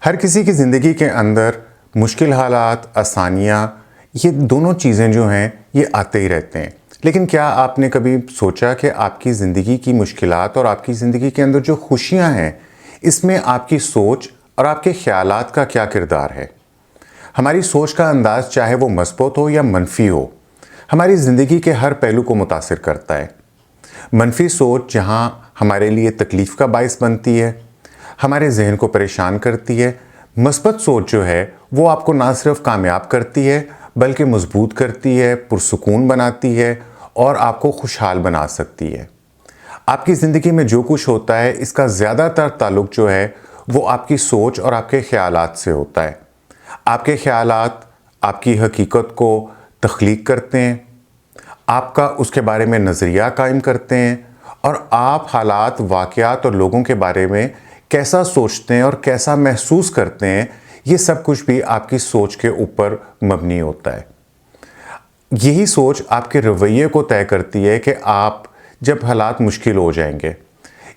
ہر کسی کی زندگی کے اندر مشکل حالات، آسانیاں، یہ دونوں چیزیں جو ہیں یہ آتے ہی رہتے ہیں۔ لیکن کیا آپ نے کبھی سوچا کہ آپ کی زندگی کی مشکلات اور آپ کی زندگی کے اندر جو خوشیاں ہیں، اس میں آپ کی سوچ اور آپ کے خیالات کا کیا کردار ہے؟ ہماری سوچ کا انداز چاہے وہ مثبت ہو یا منفی ہو، ہماری زندگی کے ہر پہلو کو متاثر کرتا ہے۔ منفی سوچ جہاں ہمارے لیے تکلیف کا باعث بنتی ہے، ہمارے ذہن کو پریشان کرتی ہے، مثبت سوچ جو ہے وہ آپ کو نہ صرف کامیاب کرتی ہے بلکہ مضبوط کرتی ہے، پرسکون بناتی ہے اور آپ کو خوشحال بنا سکتی ہے۔ آپ کی زندگی میں جو کچھ ہوتا ہے اس کا زیادہ تر تعلق جو ہے وہ آپ کی سوچ اور آپ کے خیالات سے ہوتا ہے۔ آپ کے خیالات آپ کی حقیقت کو تخلیق کرتے ہیں، آپ کا اس کے بارے میں نظریہ قائم کرتے ہیں، اور آپ حالات، واقعات اور لوگوں کے بارے میں کیسا سوچتے ہیں اور کیسا محسوس کرتے ہیں، یہ سب کچھ بھی آپ کی سوچ کے اوپر مبنی ہوتا ہے۔ یہی سوچ آپ کے رویے کو طے کرتی ہے کہ آپ جب حالات مشکل ہو جائیں گے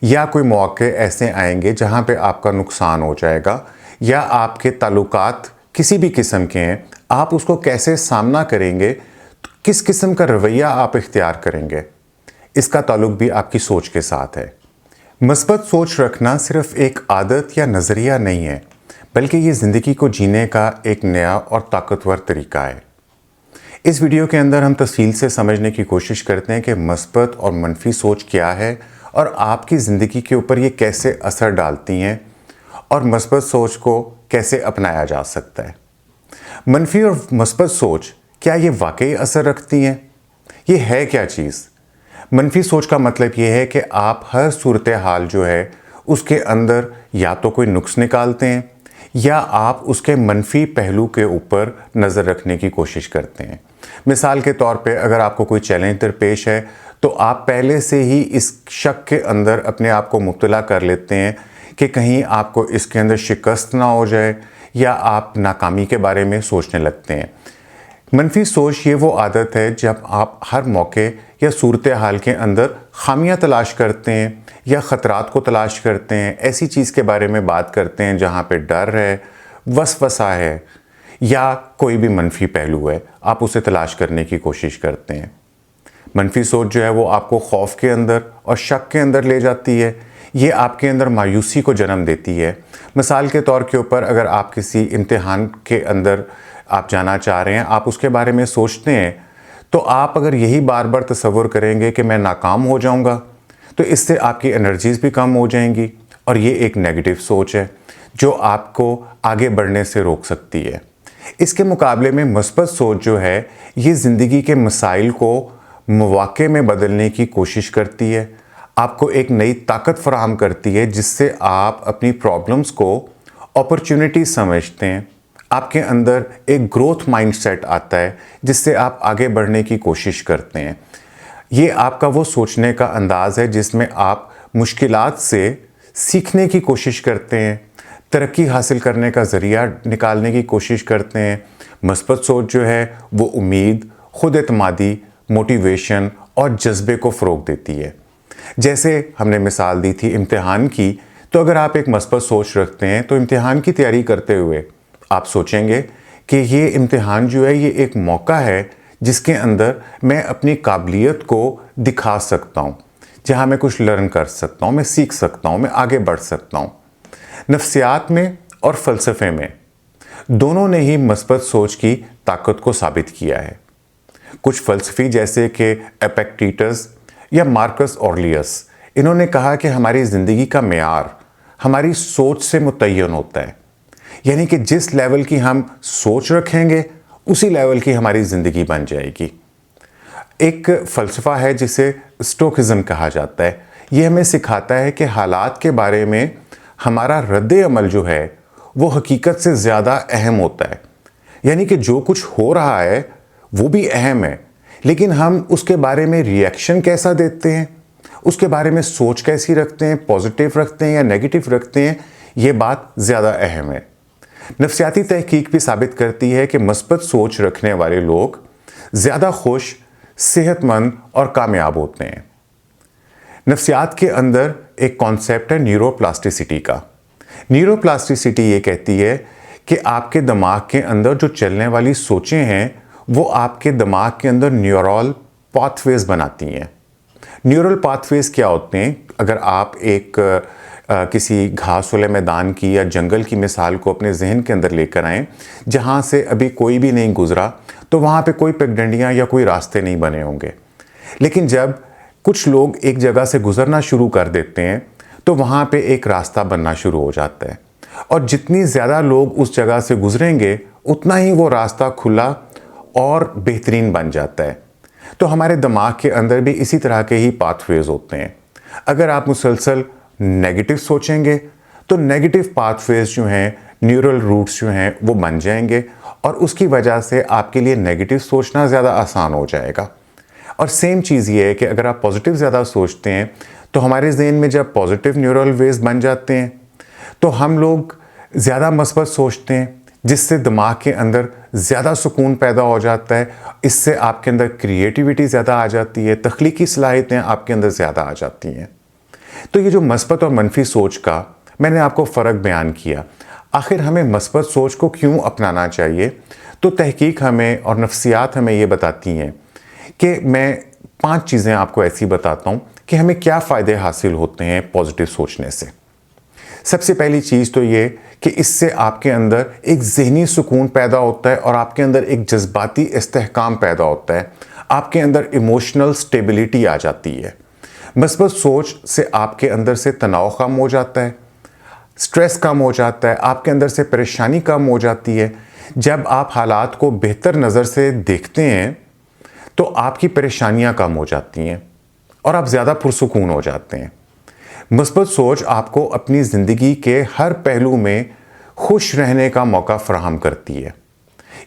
یا کوئی مواقع ایسے آئیں گے جہاں پہ آپ کا نقصان ہو جائے گا یا آپ کے تعلقات کسی بھی قسم کے ہیں، آپ اس کو کیسے سامنا کریں گے، کس قسم کا رویہ آپ اختیار کریں گے، اس کا تعلق بھی آپ کی سوچ کے ساتھ ہے۔ مثبت سوچ رکھنا صرف ایک عادت یا نظریہ نہیں ہے، بلکہ یہ زندگی کو جینے کا ایک نیا اور طاقتور طریقہ ہے۔ اس ویڈیو کے اندر ہم تفصیل سے سمجھنے کی کوشش کرتے ہیں کہ مثبت اور منفی سوچ کیا ہے اور آپ کی زندگی کے اوپر یہ کیسے اثر ڈالتی ہیں اور مثبت سوچ کو کیسے اپنایا جا سکتا ہے۔ منفی اور مثبت سوچ کیا یہ واقعی اثر رکھتی ہیں؟ یہ ہے کیا چیز؟ منفی سوچ کا مطلب یہ ہے کہ آپ ہر صورتحال جو ہے اس کے اندر یا تو کوئی نقص نکالتے ہیں یا آپ اس کے منفی پہلو کے اوپر نظر رکھنے کی کوشش کرتے ہیں۔ مثال کے طور پہ اگر آپ کو کوئی چیلنج درپیش ہے تو آپ پہلے سے ہی اس شک کے اندر اپنے آپ کو مبتلا کر لیتے ہیں کہ کہیں آپ کو اس کے اندر شکست نہ ہو جائے یا آپ ناکامی کے بارے میں سوچنے لگتے ہیں۔ منفی سوچ یہ وہ عادت ہے جب آپ ہر موقع یا صورتحال کے اندر خامیاں تلاش کرتے ہیں یا خطرات کو تلاش کرتے ہیں، ایسی چیز کے بارے میں بات کرتے ہیں جہاں پہ ڈر ہے، وسوسہ ہے یا کوئی بھی منفی پہلو ہے، آپ اسے تلاش کرنے کی کوشش کرتے ہیں۔ منفی سوچ جو ہے وہ آپ کو خوف کے اندر اور شک کے اندر لے جاتی ہے، یہ آپ کے اندر مایوسی کو جنم دیتی ہے۔ مثال کے طور کے اوپر اگر آپ کسی امتحان کے اندر آپ جانا چاہ رہے ہیں، آپ اس کے بارے میں سوچتے ہیں، تو آپ اگر یہی بار بار تصور کریں گے کہ میں ناکام ہو جاؤں گا تو اس سے آپ کی انرجیز بھی کم ہو جائیں گی، اور یہ ایک نیگیٹو سوچ ہے جو آپ کو آگے بڑھنے سے روک سکتی ہے۔ اس کے مقابلے میں مثبت سوچ جو ہے یہ زندگی کے مسائل کو مواقع میں بدلنے کی کوشش کرتی ہے، آپ کو ایک نئی طاقت فراہم کرتی ہے جس سے آپ اپنی پرابلمز کو اپرچونٹی سمجھتے ہیں۔ آپ کے اندر ایک گروتھ مائنڈ سیٹ آتا ہے جس سے آپ آگے بڑھنے کی کوشش کرتے ہیں۔ یہ آپ کا وہ سوچنے کا انداز ہے جس میں آپ مشکلات سے سیکھنے کی کوشش کرتے ہیں، ترقی حاصل کرنے کا ذریعہ نکالنے کی کوشش کرتے ہیں۔ مثبت سوچ جو ہے وہ امید، خود اعتمادی، موٹیویشن اور جذبے کو فروغ دیتی ہے۔ جیسے ہم نے مثال دی تھی امتحان کی، تو اگر آپ ایک مثبت سوچ رکھتے ہیں تو امتحان کی تیاری کرتے ہوئے آپ سوچیں گے کہ یہ امتحان جو ہے یہ ایک موقع ہے جس کے اندر میں اپنی قابلیت کو دکھا سکتا ہوں، جہاں میں کچھ لرن کر سکتا ہوں، میں سیکھ سکتا ہوں، میں آگے بڑھ سکتا ہوں۔ نفسیات میں اور فلسفے میں دونوں نے ہی مثبت سوچ کی طاقت کو ثابت کیا ہے۔ کچھ فلسفی جیسے کہ ایپیکٹیٹس یا مارکس اورلیس، انہوں نے کہا کہ ہماری زندگی کا معیار ہماری سوچ سے متعین ہوتا ہے، یعنی کہ جس لیول کی ہم سوچ رکھیں گے اسی لیول کی ہماری زندگی بن جائے گی۔ ایک فلسفہ ہے جسے اسٹوکزم کہا جاتا ہے، یہ ہمیں سکھاتا ہے کہ حالات کے بارے میں ہمارا رد عمل جو ہے وہ حقیقت سے زیادہ اہم ہوتا ہے، یعنی کہ جو کچھ ہو رہا ہے وہ بھی اہم ہے، لیکن ہم اس کے بارے میں ریئیکشن کیسا دیتے ہیں، اس کے بارے میں سوچ کیسی رکھتے ہیں، پازیٹیو رکھتے ہیں یا نیگیٹو رکھتے ہیں، یہ بات زیادہ اہم ہے۔ نفسیاتی تحقیق بھی ثابت کرتی ہے کہ مثبت سوچ رکھنے والے لوگ زیادہ خوش، صحت مند اور کامیاب ہوتے ہیں۔ نفسیات کے اندر ایک کانسیپٹ ہے نیورو پلاسٹیسٹی کا، نیوروپلاسٹیسٹی یہ کہتی ہے کہ آپ کے دماغ کے اندر جو چلنے والی سوچیں ہیں وہ آپ کے دماغ کے اندر نیورل پاتھ ویز بناتی ہیں۔ نیورل پاتھ ویز کیا ہوتے ہیں؟ اگر آپ ایک کسی گھاس والے میدان کی یا جنگل کی مثال کو اپنے ذہن کے اندر لے کر آئیں جہاں سے ابھی کوئی بھی نہیں گزرا، تو وہاں پہ کوئی پگڈنڈیاں یا کوئی راستے نہیں بنے ہوں گے۔ لیکن جب کچھ لوگ ایک جگہ سے گزرنا شروع کر دیتے ہیں تو وہاں پہ ایک راستہ بننا شروع ہو جاتا ہے، اور جتنی زیادہ لوگ اس جگہ سے گزریں گے اتنا ہی وہ راستہ کھلا اور بہترین بن جاتا ہے۔ تو ہمارے دماغ کے اندر بھی اسی طرح کے ہی پاتھ ویز ہوتے ہیں۔ اگر آپ مسلسل نیگیٹو سوچیں گے تو نیگیٹو پاتھ ویز جو ہیں، نیورل روٹس جو ہیں وہ بن جائیں گے، اور اس کی وجہ سے آپ کے لیے نیگیٹو سوچنا زیادہ آسان ہو جائے گا۔ اور سیم چیز یہ ہے کہ اگر آپ پازیٹیو زیادہ سوچتے ہیں تو ہمارے ذہن میں جب پازیٹیو نیورل ویز بن جاتے ہیں تو ہم لوگ زیادہ مثبت سوچتے ہیں، جس سے دماغ کے اندر زیادہ سکون پیدا ہو جاتا ہے۔ اس سے آپ کے اندر کریٹیوٹی زیادہ آ جاتی ہے، تخلیقی صلاحیتیں آپ کے اندر زیادہ آ جاتی ہیں۔ تو یہ جو مثبت اور منفی سوچ کا میں نے آپ کو فرق بیان کیا، آخر ہمیں مثبت سوچ کو کیوں اپنانا چاہیے؟ تو تحقیق ہمیں اور نفسیات ہمیں یہ بتاتی ہیں کہ میں 5 چیزیں آپ کو ایسی بتاتا ہوں کہ ہمیں کیا فائدے حاصل ہوتے ہیں پازیٹیو سوچنے سے۔ سب سے پہلی چیز تو یہ کہ اس سے آپ کے اندر ایک ذہنی سکون پیدا ہوتا ہے، اور آپ کے اندر ایک جذباتی استحکام پیدا ہوتا ہے، آپ کے اندر ایموشنل سٹیبلٹی آ جاتی ہے۔ مثبت سوچ سے آپ کے اندر سے تناؤ کم ہو جاتا ہے، سٹریس کم ہو جاتا ہے، آپ کے اندر سے پریشانی کم ہو جاتی ہے۔ جب آپ حالات کو بہتر نظر سے دیکھتے ہیں تو آپ کی پریشانیاں کم ہو جاتی ہیں اور آپ زیادہ پرسکون ہو جاتے ہیں۔ مثبت سوچ آپ کو اپنی زندگی کے ہر پہلو میں خوش رہنے کا موقع فراہم کرتی ہے۔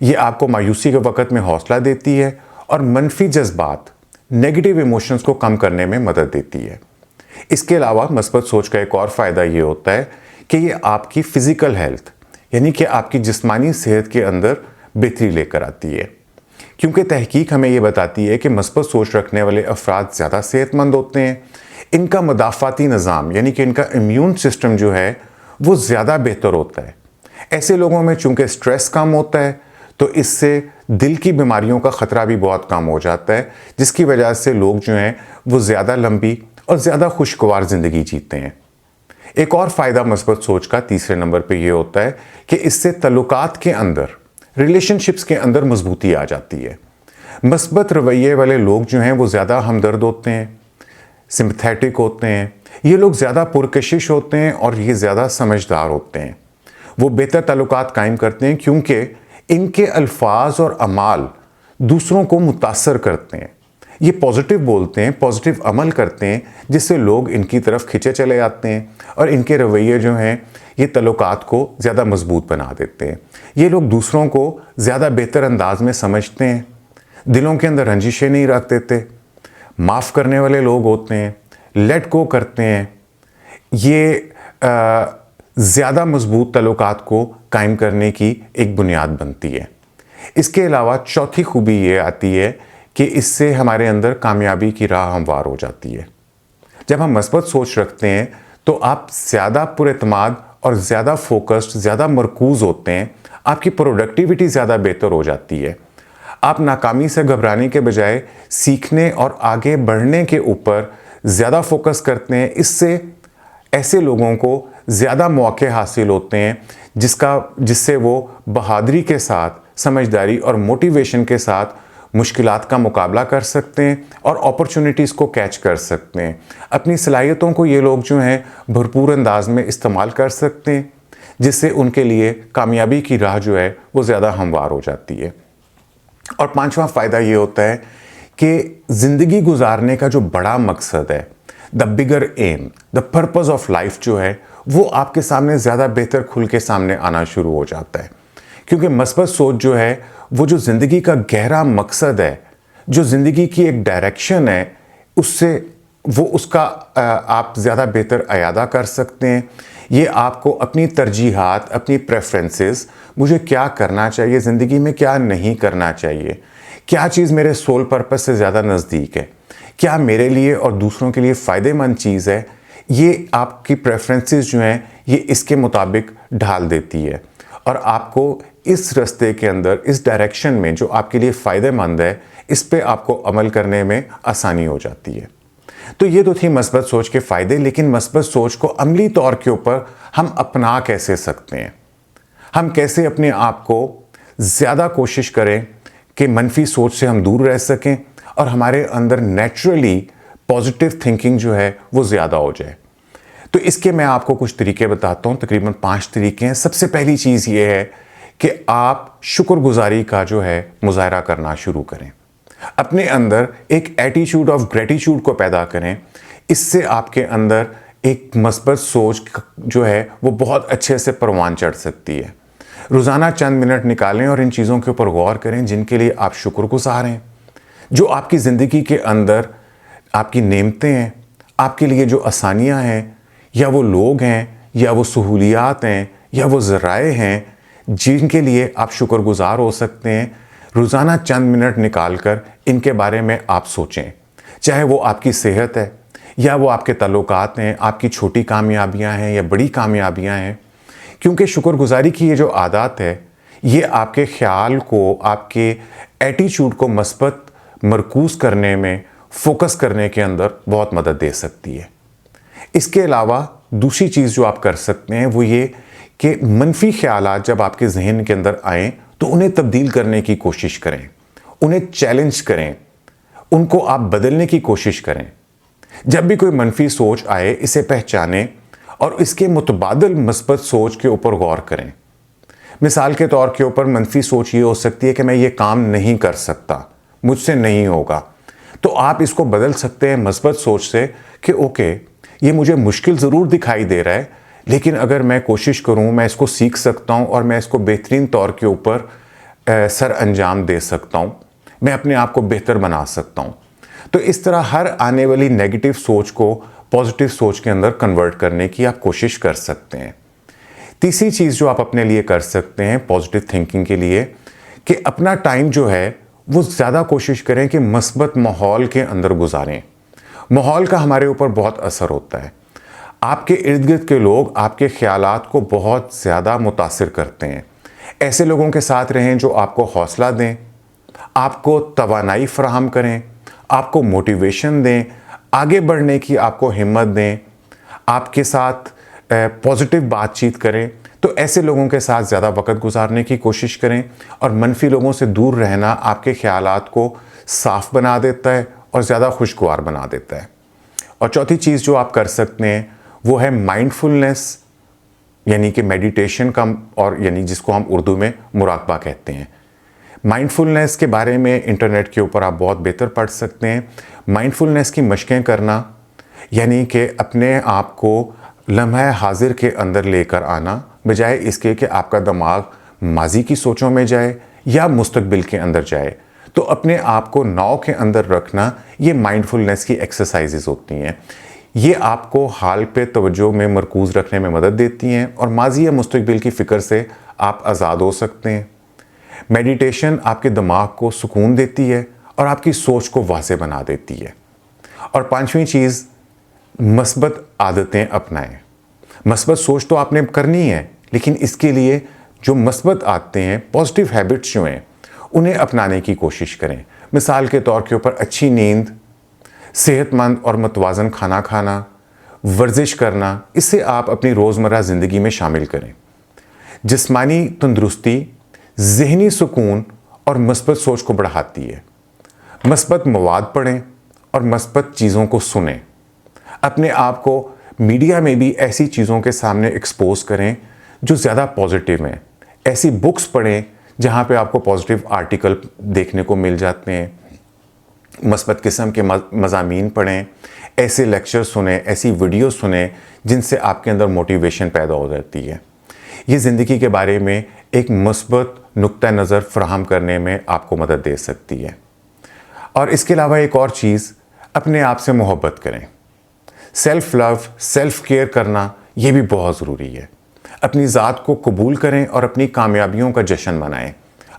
یہ آپ کو مایوسی کے وقت میں حوصلہ دیتی ہے اور منفی جذبات، نیگیٹو ایموشنز کو کم کرنے میں مدد دیتی ہے۔ اس کے علاوہ مثبت سوچ کا ایک اور فائدہ یہ ہوتا ہے کہ یہ آپ کی فزیکل ہیلتھ، یعنی کہ آپ کی جسمانی صحت کے اندر بہتری لے کر آتی ہے، کیونکہ تحقیق ہمیں یہ بتاتی ہے کہ مثبت سوچ رکھنے والے افراد زیادہ صحت مند ہوتے ہیں۔ ان کا مدافعاتی نظام، یعنی کہ ان کا امیون سسٹم جو ہے وہ زیادہ بہتر ہوتا ہے۔ ایسے لوگوں میں چونکہ سٹریس کم ہوتا ہے تو اس سے دل کی بیماریوں کا خطرہ بھی بہت کم ہو جاتا ہے، جس کی وجہ سے لوگ جو ہیں وہ زیادہ لمبی اور زیادہ خوشگوار زندگی جیتے ہیں۔ ایک اور فائدہ مثبت سوچ کا تیسرے نمبر پہ یہ ہوتا ہے کہ اس سے تعلقات کے اندر، ریلیشن شپس کے اندر مضبوطی آ جاتی ہے۔ مثبت رویے والے لوگ جو ہیں وہ زیادہ ہمدرد ہوتے ہیں، سمپیتھیٹک ہوتے ہیں، یہ لوگ زیادہ پرکشش ہوتے ہیں اور یہ زیادہ سمجھدار ہوتے ہیں۔ وہ بہتر تعلقات قائم کرتے ہیں کیونکہ ان کے الفاظ اور اعمال دوسروں کو متاثر کرتے ہیں۔ یہ پازیٹیو بولتے ہیں، پازیٹیو عمل کرتے ہیں، جس سے لوگ ان کی طرف کھنچے چلے جاتے ہیں، اور ان کے رویے جو ہیں یہ تعلقات کو زیادہ مضبوط بنا دیتے ہیں۔ یہ لوگ دوسروں کو زیادہ بہتر انداز میں سمجھتے ہیں، دلوں کے اندر رنجشیں نہیں رکھ دیتے، معاف کرنے والے لوگ ہوتے ہیں، لیٹ گو کرتے ہیں۔ یہ زیادہ مضبوط تعلقات کو قائم کرنے کی ایک بنیاد بنتی ہے۔ اس کے علاوہ چوتھی خوبی یہ آتی ہے کہ اس سے ہمارے اندر کامیابی کی راہ ہموار ہو جاتی ہے۔ جب ہم مثبت سوچ رکھتے ہیں تو آپ زیادہ پر اعتماد اور زیادہ فوکسڈ، زیادہ مرکوز ہوتے ہیں، آپ کی پروڈکٹیوٹی زیادہ بہتر ہو جاتی ہے۔ آپ ناکامی سے گھبرانے کے بجائے سیکھنے اور آگے بڑھنے کے اوپر زیادہ فوکس کرتے ہیں۔ اس سے ایسے لوگوں کو زیادہ مواقع حاصل ہوتے ہیں جس سے وہ بہادری کے ساتھ، سمجھداری اور موٹیویشن کے ساتھ مشکلات کا مقابلہ کر سکتے ہیں اور اپرچونٹیز کو کیچ کر سکتے ہیں۔ اپنی صلاحیتوں کو یہ لوگ جو ہیں بھرپور انداز میں استعمال کر سکتے ہیں، جس سے ان کے لیے کامیابی کی راہ جو ہے وہ زیادہ ہموار ہو جاتی ہے۔ اور پانچواں فائدہ یہ ہوتا ہے کہ زندگی گزارنے کا جو بڑا مقصد ہے، the bigger aim, the purpose of life جو ہے، وہ آپ کے سامنے زیادہ بہتر کھل کے سامنے آنا شروع ہو جاتا ہے۔ کیونکہ مثبت سوچ جو ہے وہ جو زندگی کا گہرا مقصد ہے، جو زندگی کی ایک ڈائریکشن ہے، اس کا آپ زیادہ بہتر اعادہ کر سکتے ہیں۔ یہ آپ کو اپنی ترجیحات، اپنی پریفرنسز، مجھے کیا کرنا چاہیے زندگی میں، کیا نہیں کرنا چاہیے، کیا چیز میرے سول پرپس سے زیادہ نزدیک ہے، کیا میرے لیے اور دوسروں کے لیے فائدہ مند چیز ہے، یہ آپ کی پریفرنسز جو ہیں یہ اس کے مطابق ڈھال دیتی ہے اور آپ کو اس رستے کے اندر اس ڈائریکشن میں جو آپ کے لیے فائدہ مند ہے اس پہ آپ کو عمل کرنے میں آسانی ہو جاتی ہے۔ تو یہ تو تھی مثبت سوچ کے فائدے، لیکن مثبت سوچ کو عملی طور کے اوپر ہم اپنا کیسے سکتے ہیں؟ ہم کیسے اپنے آپ کو زیادہ کوشش کریں کہ منفی سوچ سے ہم دور رہ سکیں اور ہمارے اندر نیچرلی پازیٹیو تھنکنگ جو ہے وہ زیادہ ہو جائے؟ تو اس کے میں آپ کو کچھ طریقے بتاتا ہوں، تقریباً 5 طریقے ہیں۔ سب سے پہلی چیز یہ ہے کہ آپ شکر گزاری کا جو ہے مظاہرہ کرنا شروع کریں، اپنے اندر ایک ایٹیٹیوڈ آف گریٹیٹیوڈ کو پیدا کریں۔ اس سے آپ کے اندر ایک مثبت سوچ جو ہے وہ بہت اچھے سے پروان چڑھ سکتی ہے۔ روزانہ چند منٹ نکالیں اور ان چیزوں کے اوپر غور کریں جن کے لیے آپ شکر گزار ہیں، جو آپ کی زندگی کے اندر آپ کی نعمتیں ہیں، آپ کے لیے جو آسانیاں ہیں، یا وہ لوگ ہیں، یا وہ سہولیات ہیں، یا وہ ذرائع ہیں جن کے لیے آپ شکر گزار ہو سکتے ہیں۔ روزانہ چند منٹ نکال کر ان کے بارے میں آپ سوچیں، چاہے وہ آپ کی صحت ہے، یا وہ آپ کے تعلقات ہیں، آپ کی چھوٹی کامیابیاں ہیں یا بڑی کامیابیاں ہیں، کیونکہ شکر گزاری کی یہ جو عادت ہے یہ آپ کے خیال کو، آپ کے ایٹیٹیوڈ کو مثبت مرکوز کرنے میں، فوکس کرنے کے اندر بہت مدد دے سکتی ہے۔ اس کے علاوہ دوسری چیز جو آپ کر سکتے ہیں وہ یہ کہ منفی خیالات جب آپ کے ذہن کے اندر آئیں تو انہیں تبدیل کرنے کی کوشش کریں، انہیں چیلنج کریں، ان کو آپ بدلنے کی کوشش کریں۔ جب بھی کوئی منفی سوچ آئے اسے پہچانیں اور اس کے متبادل مثبت سوچ کے اوپر غور کریں۔ مثال کے طور کے اوپر منفی سوچ یہ ہو سکتی ہے کہ میں یہ کام نہیں کر سکتا، مجھ سے نہیں ہوگا، تو آپ اس کو بدل سکتے ہیں مثبت سوچ سے کہ اوکے، یہ مجھے مشکل ضرور دکھائی دے رہا ہے، لیکن اگر میں کوشش کروں میں اس کو سیکھ سکتا ہوں اور میں اس کو بہترین طور کے اوپر سر انجام دے سکتا ہوں، میں اپنے آپ کو بہتر بنا سکتا ہوں۔ تو اس طرح ہر آنے والی نیگیٹو سوچ کو پازیٹیو سوچ کے اندر کنورٹ کرنے کی آپ کوشش کر سکتے ہیں۔ تیسری چیز جو آپ اپنے لیے کر سکتے ہیں پازیٹیو تھنکنگ کے لیے، کہ اپنا ٹائم جو ہے وہ زیادہ کوشش کریں کہ مثبت ماحول کے اندر گزاریں۔ ماحول کا ہمارے اوپر بہت اثر ہوتا ہے۔ آپ کے ارد گرد کے لوگ آپ کے خیالات کو بہت زیادہ متاثر کرتے ہیں۔ ایسے لوگوں کے ساتھ رہیں جو آپ کو حوصلہ دیں، آپ کو توانائی فراہم کریں، آپ کو موٹیویشن دیں، آگے بڑھنے کی آپ کو ہمت دیں، آپ کے ساتھ پازیٹیو بات چیت کریں۔ تو ایسے لوگوں کے ساتھ زیادہ وقت گزارنے کی کوشش کریں، اور منفی لوگوں سے دور رہنا آپ کے خیالات کو صاف بنا دیتا ہے اور زیادہ خوشگوار بنا دیتا ہے۔ اور چوتھی چیز جو آپ کر سکتے ہیں وہ ہے مائنڈفلنس، یعنی کہ میڈیٹیشن کا، اور یعنی جس کو ہم اردو میں مراقبہ کہتے ہیں۔ مائنڈفلنس کے بارے میں انٹرنیٹ کے اوپر آپ بہت بہتر پڑھ سکتے ہیں۔ مائنڈفلنس کی مشقیں کرنا یعنی کہ اپنے آپ کو لمحہ حاضر کے اندر لے کر آنا، بجائے اس کے کہ آپ کا دماغ ماضی کی سوچوں میں جائے یا مستقبل کے اندر جائے۔ تو اپنے آپ کو ناؤ کے اندر رکھنا، یہ مائنڈفلنس کی ایکسرسائزز ہوتی ہیں۔ یہ آپ کو حال پہ توجہ میں مرکوز رکھنے میں مدد دیتی ہیں اور ماضی یا مستقبل کی فکر سے آپ آزاد ہو سکتے ہیں۔ میڈیٹیشن آپ کے دماغ کو سکون دیتی ہے اور آپ کی سوچ کو واضح بنا دیتی ہے۔ اور پانچویں چیز، مثبت عادتیں اپنائیں۔ مثبت سوچ تو آپ نے کرنی ہے، لیکن اس کے لیے جو مثبت عادتیں ہیں، پازیٹیو ہیبٹس جو ہیں، انہیں اپنانے کی کوشش کریں۔ مثال کے طور کے اوپر اچھی نیند، صحت مند اور متوازن کھانا کھانا، ورزش کرنا، اسے آپ اپنی روزمرہ زندگی میں شامل کریں۔ جسمانی تندرستی ذہنی سکون اور مثبت سوچ کو بڑھاتی ہے۔ مثبت مواد پڑھیں اور مثبت چیزوں کو سنیں۔ اپنے آپ کو میڈیا میں بھی ایسی چیزوں کے سامنے ایکسپوز کریں جو زیادہ پازیٹیو ہیں۔ ایسی بکس پڑھیں جہاں پہ آپ کو پازیٹیو آرٹیکل دیکھنے کو مل جاتے ہیں۔ مثبت قسم کے مضامین پڑھیں، ایسے لیکچر سنیں، ایسی ویڈیو سنیں جن سے آپ کے اندر موٹیویشن پیدا ہو جاتی ہے۔ یہ زندگی کے بارے میں ایک مثبت نقطہ نظر فراہم کرنے میں آپ کو مدد دے سکتی ہے۔ اور اس کے علاوہ ایک اور چیز، اپنے آپ سے محبت کریں۔ سیلف لو، سیلف کیئر کرنا یہ بھی بہت ضروری ہے۔ اپنی ذات کو قبول کریں اور اپنی کامیابیوں کا جشن منائیں۔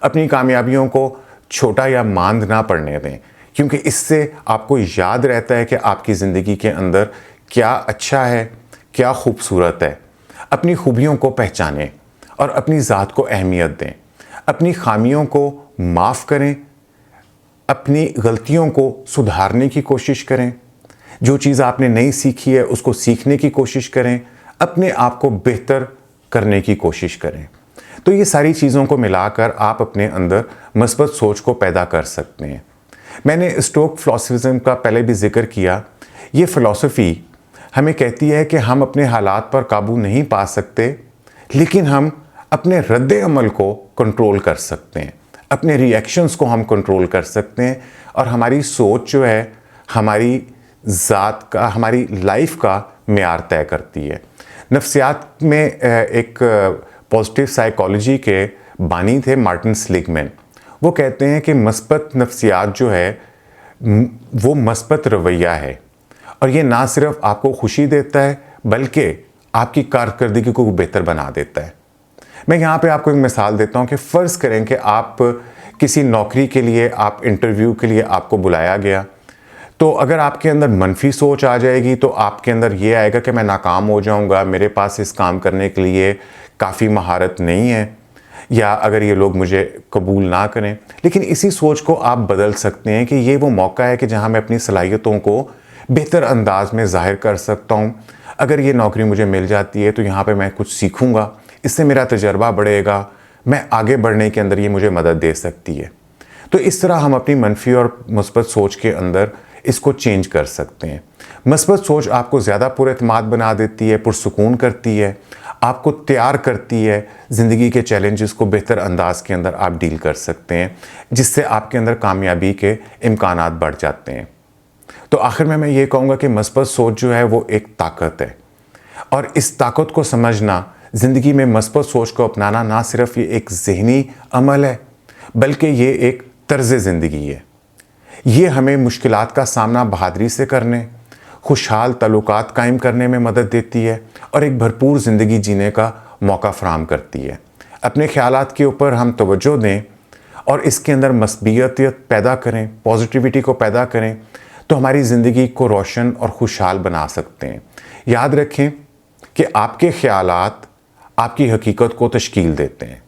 اپنی کامیابیوں کو چھوٹا یا ماند نہ پڑنے دیں، کیونکہ اس سے آپ کو یاد رہتا ہے کہ آپ کی زندگی کے اندر کیا اچھا ہے، کیا خوبصورت ہے۔ اپنی خوبیوں کو پہچانیں اور اپنی ذات کو اہمیت دیں، اپنی خامیوں کو معاف کریں، اپنی غلطیوں کو سدھارنے کی کوشش کریں، جو چیز آپ نے نہیں سیکھی ہے اس کو سیکھنے کی کوشش کریں، اپنے آپ کو بہتر کرنے کی کوشش کریں۔ تو یہ ساری چیزوں کو ملا کر آپ اپنے اندر مثبت سوچ کو پیدا کر سکتے ہیں۔ میں نے اسٹوک فلسفیزم کا پہلے بھی ذکر کیا۔ یہ فلسفی ہمیں کہتی ہے کہ ہم اپنے حالات پر قابو نہیں پا سکتے، لیکن ہم اپنے رد عمل کو کنٹرول کر سکتے ہیں، اپنے ری ایکشنز کو ہم کنٹرول کر سکتے ہیں، اور ہماری سوچ جو ہے ہماری ذات کا، ہماری لائف کا معیار طے کرتی ہے۔ نفسیات میں ایک پازیٹیو سائیکالوجی کے بانی تھے مارٹن سلیگمین۔ وہ کہتے ہیں کہ مثبت نفسیات جو ہے وہ مثبت رویہ ہے، اور یہ نہ صرف آپ کو خوشی دیتا ہے بلکہ آپ کی کارکردگی کو بہتر بنا دیتا ہے۔ میں یہاں پہ آپ کو ایک مثال دیتا ہوں کہ فرض کریں کہ آپ کسی نوکری کے لیے، آپ انٹرویو کے لیے آپ کو بلایا گیا، تو اگر آپ کے اندر منفی سوچ آ جائے گی تو آپ کے اندر یہ آئے گا کہ میں ناکام ہو جاؤں گا، میرے پاس اس کام کرنے کے لیے کافی مہارت نہیں ہے، یا اگر یہ لوگ مجھے قبول نہ کریں۔ لیکن اسی سوچ کو آپ بدل سکتے ہیں کہ یہ وہ موقع ہے کہ جہاں میں اپنی صلاحیتوں کو بہتر انداز میں ظاہر کر سکتا ہوں۔ اگر یہ نوکری مجھے مل جاتی ہے تو یہاں پہ میں کچھ سیکھوں گا، اس سے میرا تجربہ بڑھے گا، میں آگے بڑھنے کے اندر یہ مجھے مدد دے سکتی ہے۔ تو اس طرح ہم اپنی منفی اور مثبت سوچ کے اندر اس کو چینج کر سکتے ہیں۔ مثبت سوچ آپ کو زیادہ پر اعتماد بنا دیتی ہے، پرسکون کرتی ہے، آپ کو تیار کرتی ہے، زندگی کے چیلنجز کو بہتر انداز کے اندر آپ ڈیل کر سکتے ہیں، جس سے آپ کے اندر کامیابی کے امکانات بڑھ جاتے ہیں۔ تو آخر میں یہ کہوں گا کہ مثبت سوچ جو ہے وہ ایک طاقت ہے، اور اس طاقت کو سمجھنا، زندگی میں مثبت سوچ کو اپنانا نہ صرف یہ ایک ذہنی عمل ہے بلکہ یہ ایک طرز زندگی ہے۔ یہ ہمیں مشکلات کا سامنا بہادری سے کرنے، خوشحال تعلقات قائم کرنے میں مدد دیتی ہے، اور ایک بھرپور زندگی جینے کا موقع فراہم کرتی ہے۔ اپنے خیالات کے اوپر ہم توجہ دیں اور اس کے اندر مثبتیت پیدا کریں، پازیٹیوٹی کو پیدا کریں، تو ہماری زندگی کو روشن اور خوشحال بنا سکتے ہیں۔ یاد رکھیں کہ آپ کے خیالات آپ کی حقیقت کو تشکیل دیتے ہیں۔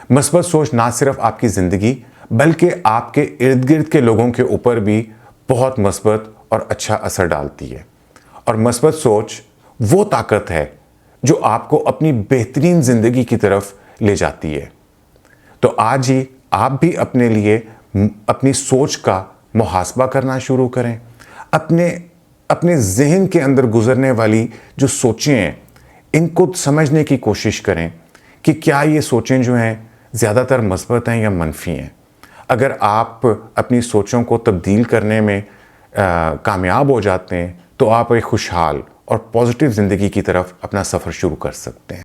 مثبت سوچ نہ صرف آپ کی زندگی بلکہ آپ کے ارد گرد کے لوگوں کے اوپر بھی بہت مثبت اور اچھا اثر ڈالتی ہے، اور مثبت سوچ وہ طاقت ہے جو آپ کو اپنی بہترین زندگی کی طرف لے جاتی ہے۔ تو آج ہی آپ بھی اپنے لیے اپنی سوچ کا محاسبہ کرنا شروع کریں، اپنے ذہن کے اندر گزرنے والی جو سوچیں ہیں ان کو سمجھنے کی کوشش کریں کہ کیا یہ سوچیں جو ہیں زیادہ تر مثبت ہیں یا منفی ہیں۔ اگر آپ اپنی سوچوں کو تبدیل کرنے میں کامیاب ہو جاتے ہیں تو آپ ایک خوشحال اور پازیٹیو زندگی کی طرف اپنا سفر شروع کر سکتے ہیں۔